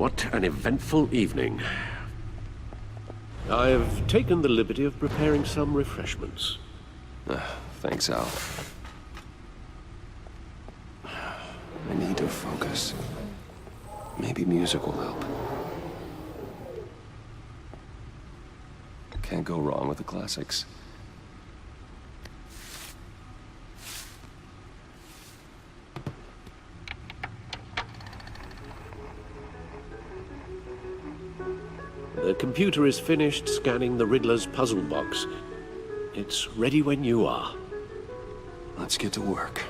What an eventful evening. I've taken the liberty of preparing some refreshments. Thanks, Al. I need to focus. Maybe music will help. Can't go wrong with the classics. The computer is finished scanning the Riddler's puzzle box. It's ready when you are. Let's get to work.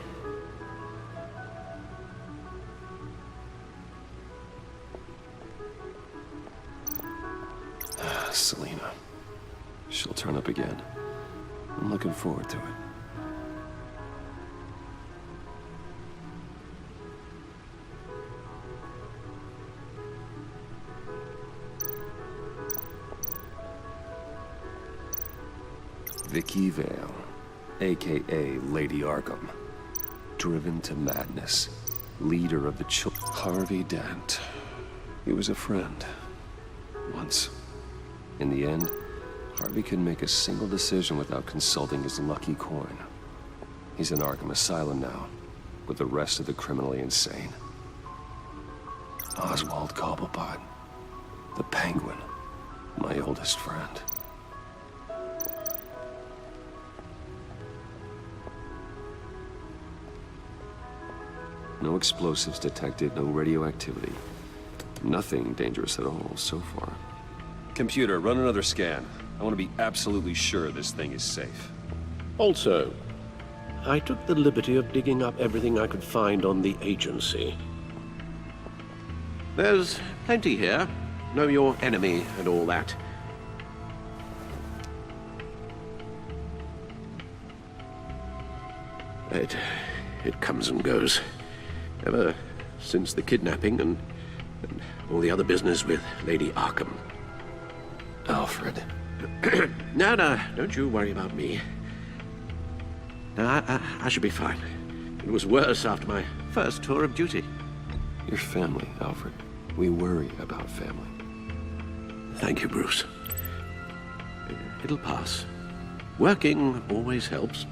Selena. She'll turn up again. I'm looking forward to it. Vicky Vale, a.k.a. Lady Arkham. Driven to madness. Leader of the Harvey Dent. He was a friend. Once. In the end, Harvey couldn't make a single decision without consulting his lucky coin. He's in Arkham Asylum now, with the rest of the criminally insane. Oswald Cobblepot. The Penguin. My oldest friend. No explosives detected, no radioactivity. Nothing dangerous at all so far. Computer, run another scan. I want to be absolutely sure this thing is safe. Also, I took the liberty of digging up everything I could find on the agency. There's plenty here. Know your enemy and all that. It comes and goes. Ever since the kidnapping and all the other business with Lady Arkham. Alfred. No, don't you worry about me. No, I should be fine. It was worse after my first tour of duty. Your family, Alfred. We worry about family. Thank you, Bruce. It'll pass. Working always helps.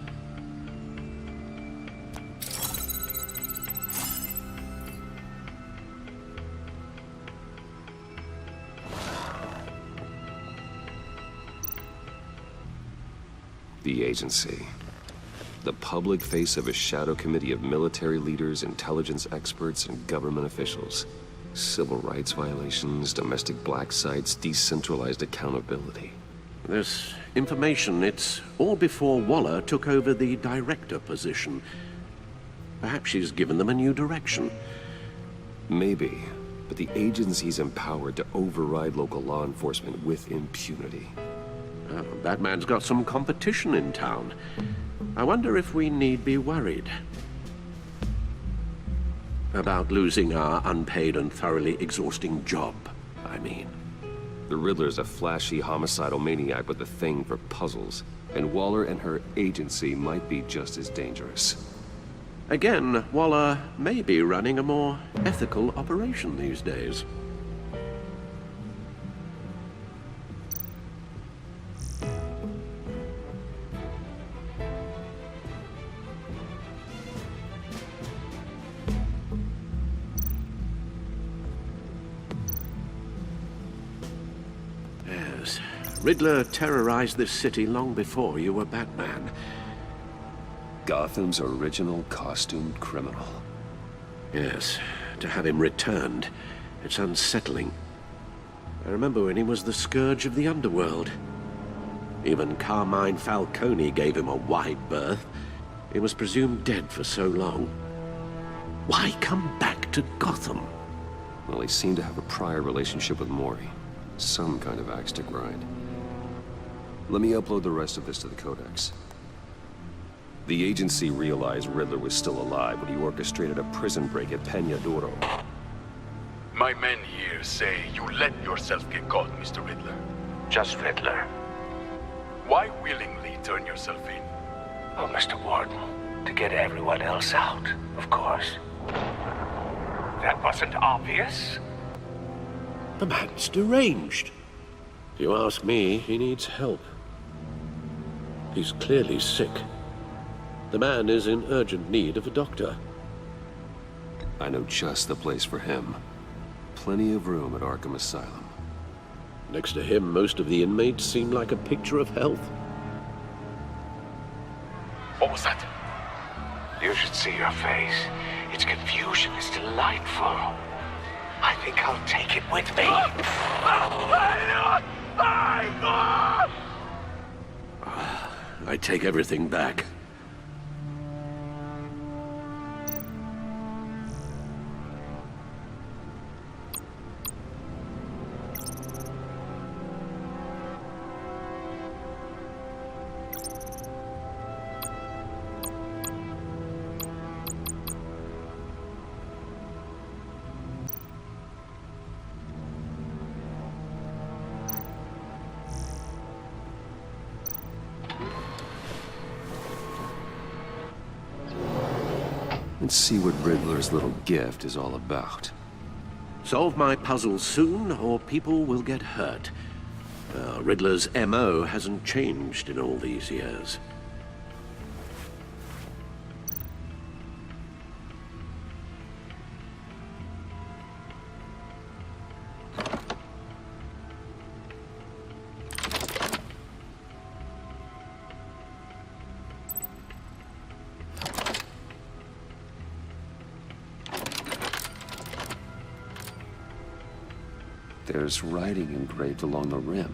The agency. The public face of a shadow committee of military leaders, intelligence experts, and government officials. Civil rights violations, domestic black sites, decentralized accountability. This information, it's all before Waller took over the director position. Perhaps she's given them a new direction. Maybe, but the agency's empowered to override local law enforcement with impunity. Batman's got some competition in town. I wonder if we need be worried about losing our unpaid and thoroughly exhausting job, I mean. The Riddler's a flashy homicidal maniac with a thing for puzzles, and Waller and her agency might be just as dangerous. Again, Waller may be running a more ethical operation these days. Riddler terrorized this city long before you were Batman. Gotham's original costumed criminal. Yes, to have him returned, it's unsettling. I remember when he was the scourge of the underworld. Even Carmine Falcone gave him a wide berth. He was presumed dead for so long. Why come back to Gotham? Well, he seemed to have a prior relationship with Mori. Some kind of axe to grind. Let me upload the rest of this to the Codex. The agency realized Riddler was still alive when he orchestrated a prison break at Peña Duro. My men here say you let yourself get caught, Mr. Riddler. Just Riddler. Why willingly turn yourself in? Oh, Mr. Warden, to get everyone else out, of course. That wasn't obvious? The man's deranged. If you ask me, he needs help. He's clearly sick. The man is in urgent need of a doctor. I know just the place for him. Plenty of room at Arkham Asylum. Next to him, most of the inmates seem like a picture of health. What was that? You should see your face. Its confusion is delightful. I think I'll take it with me. I take everything back. Let's see what Riddler's little gift is all about. Solve my puzzle soon, or people will get hurt. Riddler's MO hasn't changed in all these years. There's writing engraved along the rim.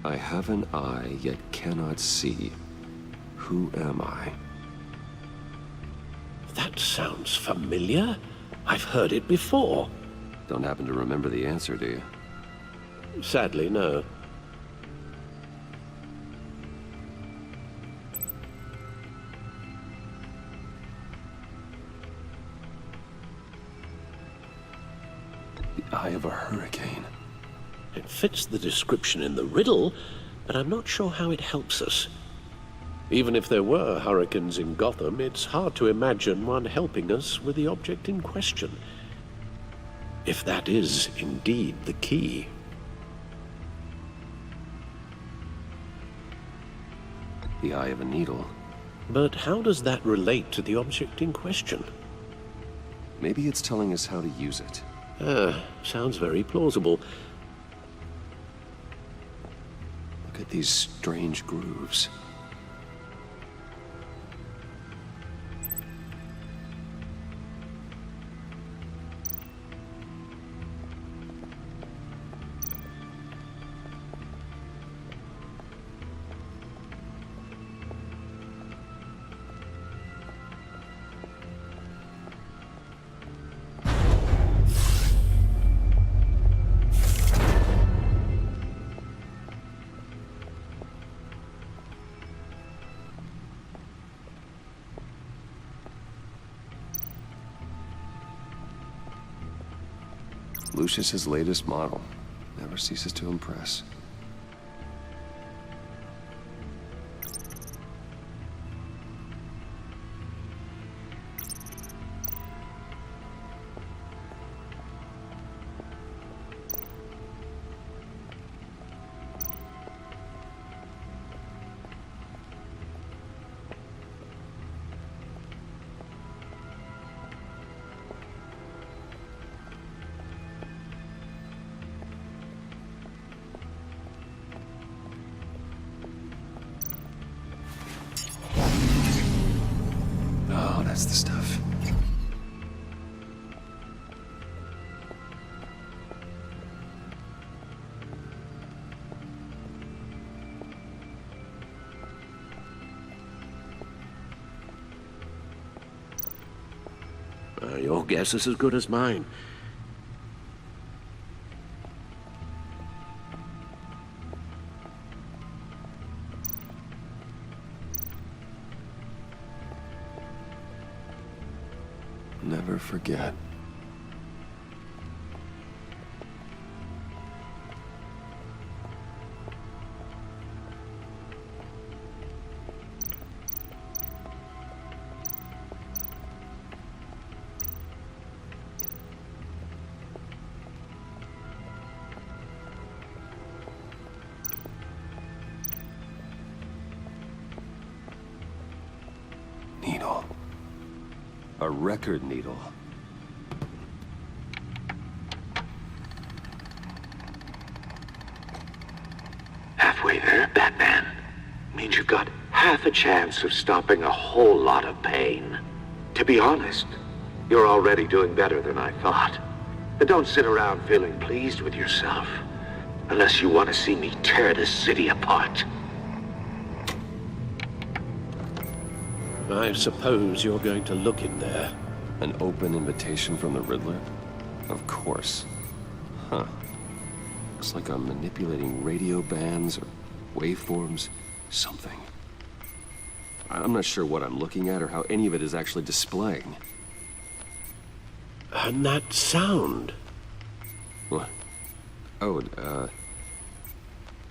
I have an eye, yet cannot see. Who am I? That sounds familiar. I've heard it before. Don't happen to remember the answer, do you? Sadly, no. The eye of a hurricane. It fits the description in the riddle, but I'm not sure how it helps us. Even if there were hurricanes in Gotham, it's hard to imagine one helping us with the object in question. If that is indeed the key. The eye of a needle. But how does that relate to the object in question? Maybe it's telling us how to use it. Sounds very plausible. Look at these strange grooves. Lucius's latest model. Never ceases to impress. guess is as good as mine. Never forget. Needle. A record needle. Halfway there, Batman. Means you've got half a chance of stopping a whole lot of pain. To be honest, you're already doing better than I thought. But don't sit around feeling pleased with yourself. Unless you want to see me tear this city apart. I suppose you're going to look in there. An open invitation from the Riddler? Of course. Huh. Looks like I'm manipulating radio bands or waveforms. Something. I'm not sure what I'm looking at or how any of it is actually displaying. And that sound. What? Oh,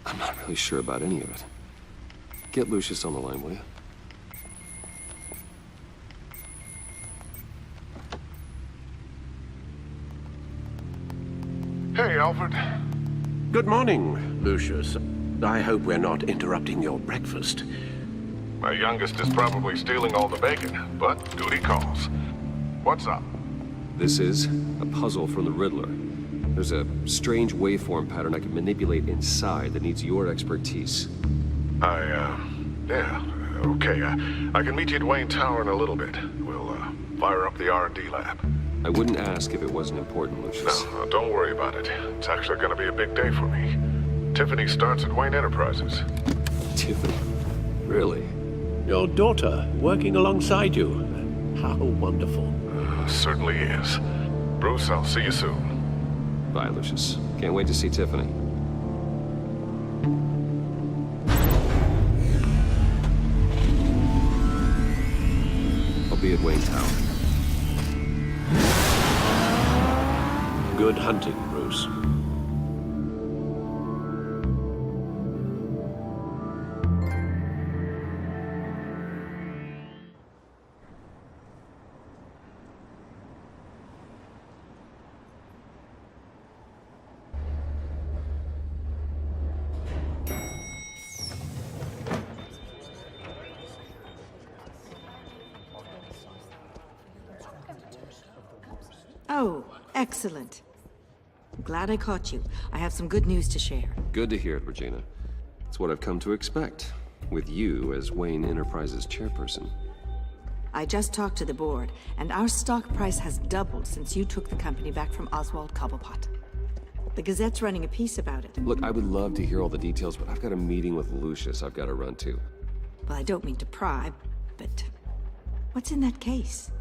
I'm not really sure about any of it. Get Lucius on the line, will you? Hey, Alfred. Good morning, Lucius. I hope we're not interrupting your breakfast. My youngest is probably stealing all the bacon, but duty calls. What's up? This is a puzzle from the Riddler. There's a strange waveform pattern I can manipulate inside that needs your expertise. Yeah, okay. I can meet you at Wayne Tower in a little bit. We'll, fire up the R&D lab. I wouldn't ask if it wasn't important, Lucius. No, don't worry about it. It's actually gonna be a big day for me. Tiffany starts at Wayne Enterprises. Tiffany? Really? Your daughter working alongside you. How wonderful. Certainly is. Bruce, I'll see you soon. Bye, Lucius. Can't wait to see Tiffany. I'll be at Wayne Tower. Good hunting, Bruce. Oh, excellent. I'm glad I caught you. I have some good news to share. Good to hear it, Regina. It's what I've come to expect, with you as Wayne Enterprises chairperson. I just talked to the board, and our stock price has doubled since you took the company back from Oswald Cobblepot. The Gazette's running a piece about it. Look, I would love to hear all the details, but I've got a meeting with Lucius I've got to run to. Well, I don't mean to pry, but what's in that case?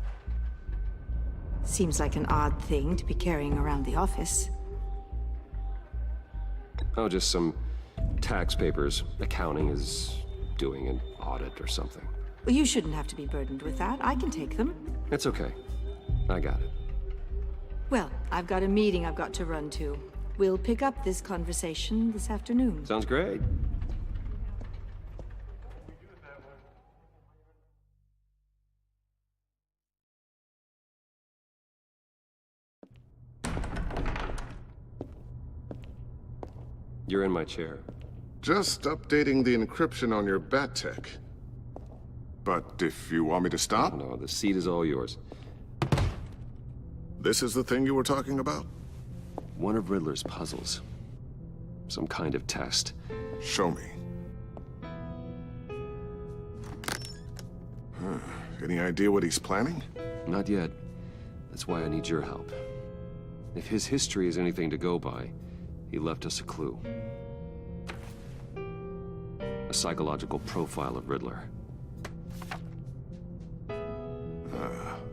Seems like an odd thing to be carrying around the office. Oh, just some tax papers. Accounting is doing an audit or something. Well, you shouldn't have to be burdened with that. I can take them. It's okay. I got it. Well, I've got a meeting I've got to run to. We'll pick up this conversation this afternoon. Sounds great. You're in my chair. Just updating the encryption on your bat tech. But if you want me to stop, No, the seat is all yours. this is the thing you were talking about? One of Riddler's puzzles. Some kind of test. Show me. Any idea what he's planning? Not yet. That's why I need your help. If his history is anything to go by, he left us a clue. A psychological profile of Riddler.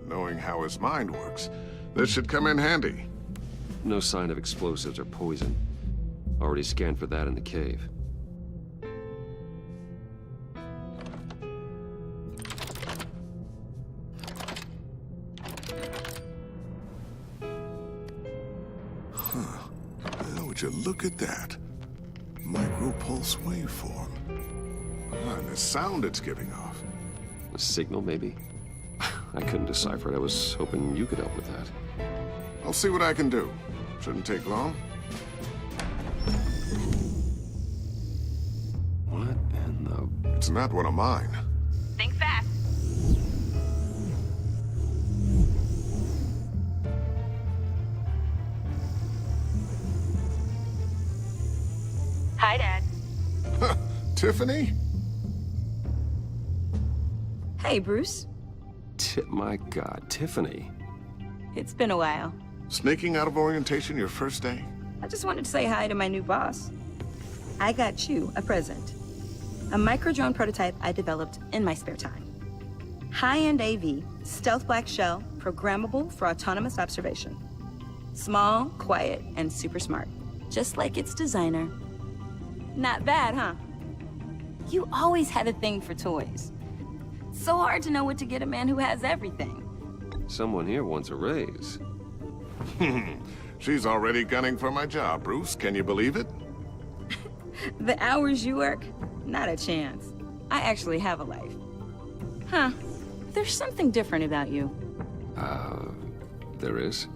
Knowing how his mind works, This should come in handy. No sign of explosives or poison. Already scanned for that in the cave. Would you look at that? Micropulse waveform. And the sound it's giving off. A signal, maybe? I couldn't decipher it. I was hoping you could help with that. I'll see what I can do. Shouldn't take long. What in the... It's not one of mine. Think fast. Hi, Dad. Tiffany? Hey, Bruce. My God, Tiffany. It's been a while. Sneaking out of orientation your first day? I just wanted to say hi to my new boss. I got you a present. A micro-drone prototype I developed in my spare time. High-end AV, stealth black shell, programmable for autonomous observation. Small, quiet, and super smart. Just like its designer. Not bad, huh? You always had a thing for toys. So hard to know what to get a man who has everything. Someone here wants a raise. She's already gunning for my job, Bruce. Can you believe it? The hours you work? Not a chance. I actually have a life. Huh. There's something different about you. There is?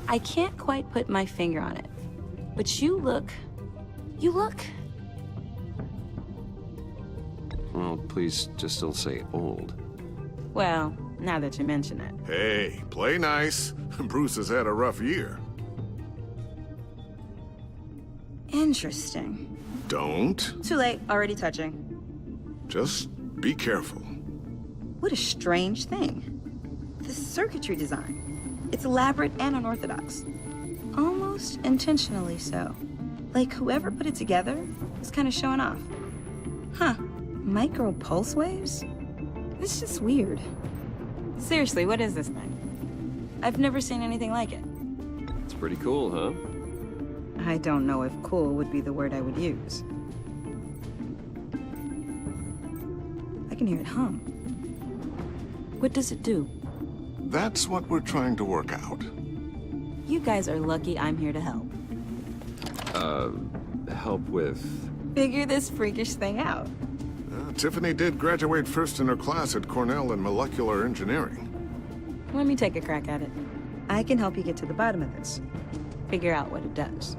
I can't quite put my finger on it. But you look... Well, please just don't say old. Well, now that you mention it. Hey, play nice. Bruce has had a rough year. Interesting. Don't. Too late, already touching. Just be careful. What a strange thing. The circuitry design. It's elaborate and unorthodox. Almost intentionally so. Like whoever put it together is kind of showing off. Huh. Micro pulse waves? It's just weird. Seriously, what is this thing? I've never seen anything like it. It's pretty cool, huh? I don't know if cool would be the word I would use. I can hear it hum. What does it do? That's what we're trying to work out. You guys are lucky I'm here to help. Help with... Figure this freakish thing out. Tiffany did graduate first in her class at Cornell in molecular engineering. Let me take a crack at it. I can help you get to the bottom of this. Figure out what it does.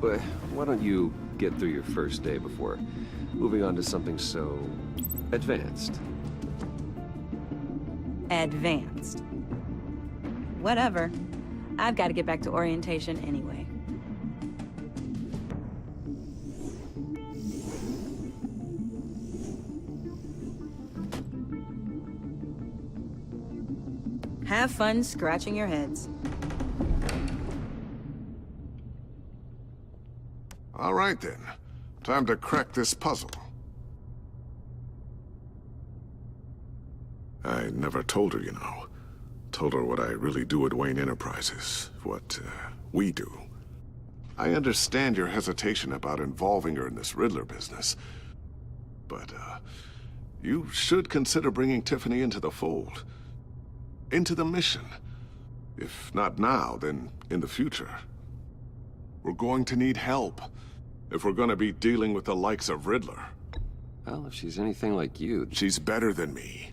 But why don't you get through your first day before moving on to something so... advanced? Advanced. Whatever. I've got to get back to orientation anyway. Have fun scratching your heads. All right, then. Time to crack this puzzle. I never told her, you know. Told her what I really do at Wayne Enterprises. What, we do. I understand your hesitation about involving her in this Riddler business. But, you should consider bringing Tiffany into the fold. Into the mission. If not now, then in the future. We're going to need help if we're going to be dealing with the likes of Riddler. Well, if she's anything like you... She's better than me.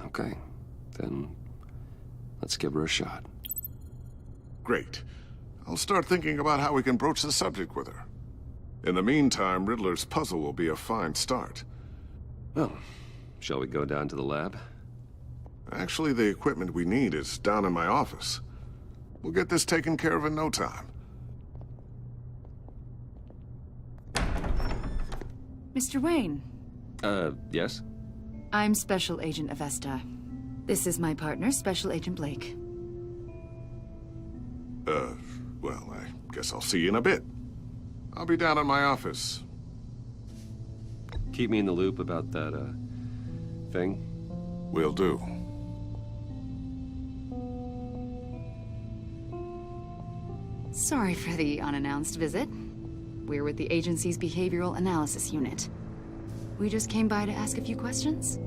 Okay, then let's give her a shot. Great. I'll start thinking about how we can broach the subject with her. In the meantime, Riddler's puzzle will be a fine start. Well, shall we go down to the lab? Actually, the equipment we need is down in my office. We'll get this taken care of in no time. Mr. Wayne. Yes? I'm Special Agent Avesta. This is my partner, Special Agent Blake. Well, I guess I'll see you in a bit. I'll be down in my office. Keep me in the loop about that, thing. Will do. Sorry for the unannounced visit. We're with the agency's behavioral analysis unit. We just came by to ask a few questions.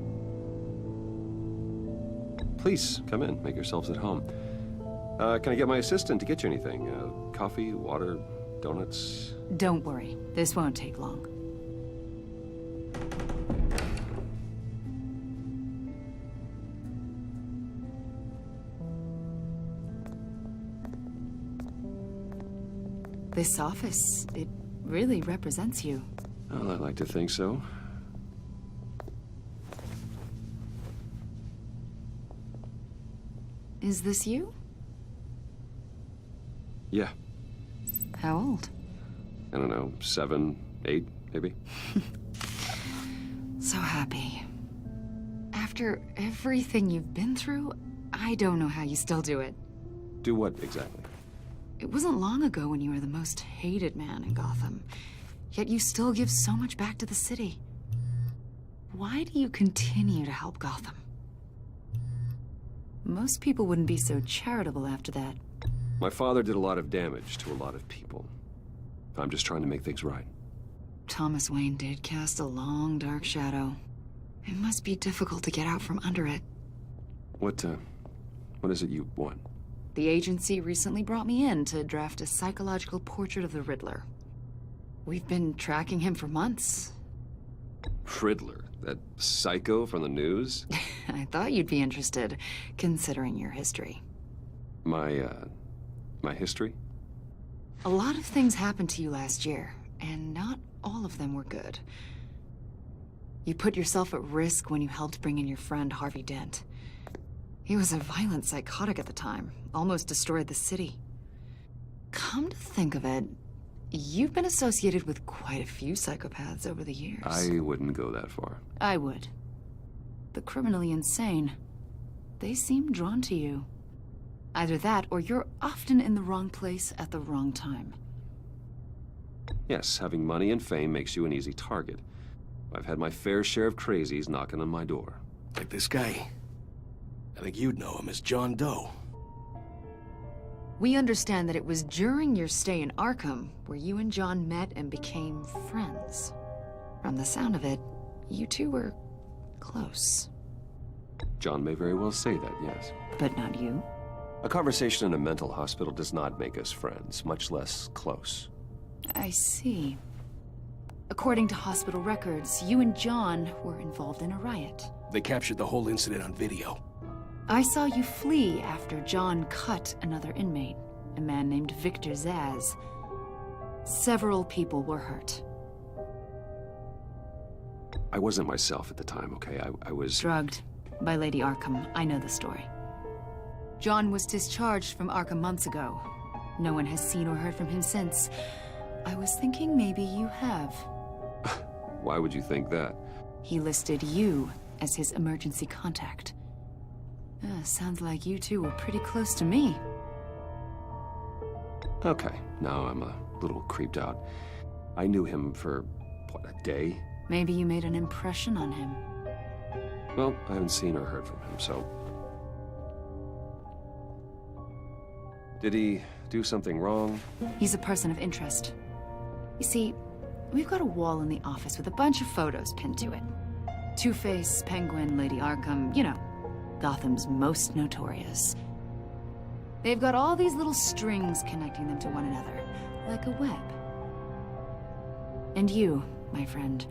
Please, come in. Make yourselves at home. Can I get my assistant to get you anything? Coffee, water, donuts? Don't worry, this won't take long. This office, it really represents you. Well, I'd like to think so. Is this you? Yeah. How old? I don't know, 7, 8, maybe? So happy. After everything you've been through, I don't know how you still do it. Do what, exactly? It wasn't long ago when you were the most hated man in Gotham. Yet you still give so much back to the city. Why do you continue to help Gotham? Most people wouldn't be so charitable after that. My father did a lot of damage to a lot of people. I'm just trying to make things right. Thomas Wayne did cast a long, dark shadow. It must be difficult to get out from under it. What is it you want? The agency recently brought me in to draft a psychological portrait of the Riddler. We've been tracking him for months. Riddler? That psycho from the news? I thought you'd be interested, considering your history. My history? A lot of things happened to you last year, and not all of them were good. You put yourself at risk when you helped bring in your friend Harvey Dent. He was a violent psychotic at the time, almost destroyed the city. Come to think of it, you've been associated with quite a few psychopaths over the years. I wouldn't go that far. I would. The criminally insane. They seem drawn to you. Either that, or you're often in the wrong place at the wrong time. Yes, having money and fame makes you an easy target. I've had my fair share of crazies knocking on my door. Like this guy. I think you'd know him as John Doe. We understand that it was during your stay in Arkham where you and John met and became friends. From the sound of it, you two were close. John may very well say that, yes. But not you. A conversation in a mental hospital does not make us friends, much less close. I see. According to hospital records, you and John were involved in a riot. They captured the whole incident on video. I saw you flee after John cut another inmate, a man named Victor Zaz. Several people were hurt. I wasn't myself at the time, okay? I was... Drugged by Lady Arkham. I know the story. John was discharged from Arkham months ago. No one has seen or heard from him since. I was thinking maybe you have. Why would you think that? He listed you as his emergency contact. Sounds like you two were pretty close to me. Okay, now I'm a little creeped out. I knew him for, what, a day? Maybe you made an impression on him. Well, I haven't seen or heard from him, so... Did he do something wrong? He's a person of interest. You see, we've got a wall in the office with a bunch of photos pinned to it. Two-Face, Penguin, Lady Arkham, you know, Gotham's most notorious. They've got all these little strings connecting them to one another, like a web. And you, my friend,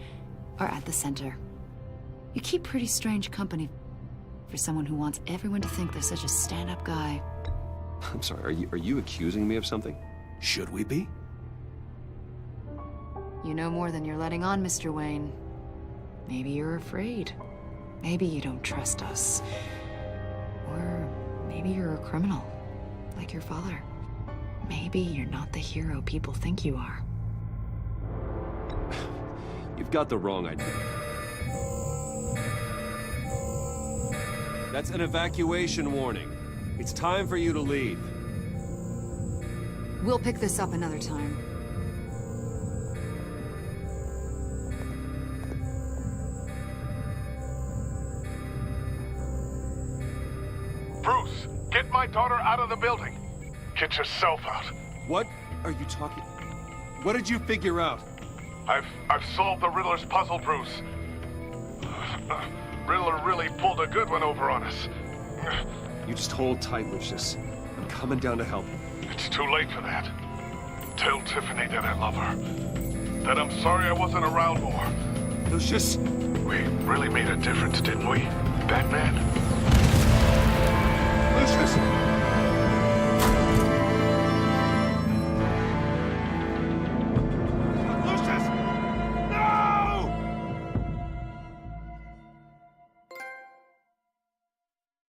are at the center. You keep pretty strange company for someone who wants everyone to think they're such a stand-up guy. I'm sorry, are you accusing me of something? Should we be? You know more than you're letting on, Mr. Wayne. Maybe you're afraid. Maybe you don't trust us. Or maybe you're a criminal, like your father. Maybe you're not the hero people think you are. You've got the wrong idea. That's an evacuation warning. It's time for you to leave. We'll pick this up another time. Bruce, get my daughter out of the building. Get yourself out. What are you talking... What did you figure out? I've solved the Riddler's puzzle, Bruce. Riddler really pulled a good one over on us. You just hold tight, Lucius. I'm coming down to help. It's too late for that. Tell Tiffany that I love her. That I'm sorry I wasn't around more. Lucius! We really made a difference, didn't we, Batman? Lucius!